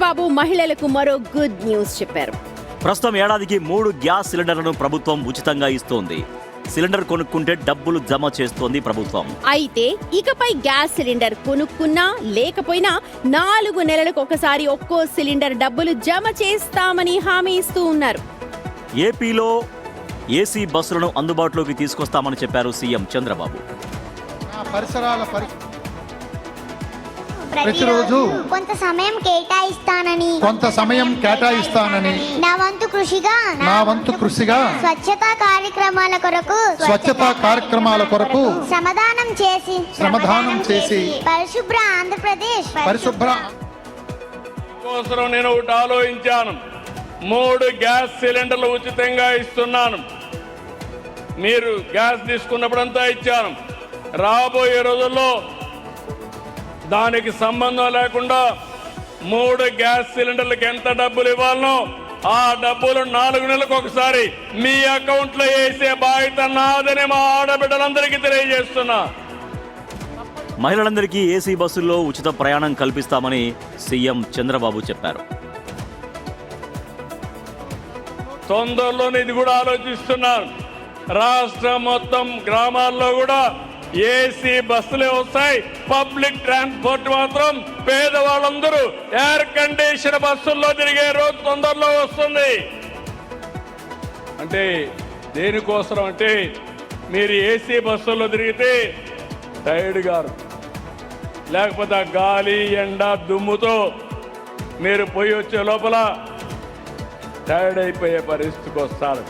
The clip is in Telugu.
చంద్రబాబు మహిళలకు మరో గుడ్ న్యూస్ చెప్పారు. ప్రస్తుతం ఏడాదికి 3 గ్యాస్ సిలిండర్లను ప్రభుత్వం ఉచితంగా ఇస్తోంది. సిలిండర్ కొనుక్కుంటే డబ్బులు జమ చేస్తోంది ప్రభుత్వం. అయితే ఇకపై గ్యాస్ సిలిండర్ కొనుక్కున్నా లేకపోయినా 4 నెలలకు ఒకసారి ఒక్కో సిలిండర్ డబ్బులు జమ చేస్తామని హామీ ఇస్తూ ఉన్నారు. ఏపీలో ఏసీ బస్సులను అందుబాటులోకి తీసుకొస్తామని చెప్పారు సీఎం చంద్రబాబు. ప్రతిరోజు కొంత సమయం కేటాయిస్తానని నా వంతు కృషిగా స్వచ్ఛతా కార్యక్రమాల కొరకు శ్రమదానం చేసి పరిశుభ్ర ఆంధ్రప్రదేశ్ కోసం నేను ఒకటి ఆలోచించాను. 3 గ్యాస్ సిలిండర్లు ఉచితంగా ఇస్తున్నాను. మీరు గ్యాస్ తీసుకున్నప్పుడంతా ఇచ్చాను. రాబోయే రోజుల్లో దానికి సంబంధం లేకుండా 3 గ్యాస్ సిలిండర్లకు ఎంత డబ్బులు ఇవ్వాలనో ఆ డబ్బులు 4 నెలలకు ఒకసారి మీ అకౌంట్లో వేసే బాధ్యత నాదని మా ఆడబిడ్డలందరికీ తెలియజేస్తున్నా. మహిళలందరికీ ఏసీ బస్సుల్లో ఉచిత ప్రయాణం కల్పిస్తామని సీఎం చంద్రబాబు చెప్పారు. తొందరలోనే ఇది కూడా ఆలోచిస్తున్నాను. రాష్ట్రం మొత్తం గ్రామాల్లో కూడా ఏసీ బస్సులే వస్తాయి. పబ్లిక్ ట్రాన్స్పోర్ట్ మాత్రం పేదవాళ్ళందరూ ఎయిర్ కండిషన్ బస్సుల్లో తిరిగే రోజు తొందరలో వస్తుంది. అంటే దేనికోసం అంటే మీరు ఏసీ బస్సుల్లో తిరిగితే టైర్డ్ గారు, లేకపోతే ఆ గాలి ఎండ దుమ్ముతో మీరు పోయి వచ్చే లోపల టైర్డ్ అయిపోయే పరిస్థితికి వస్తారు.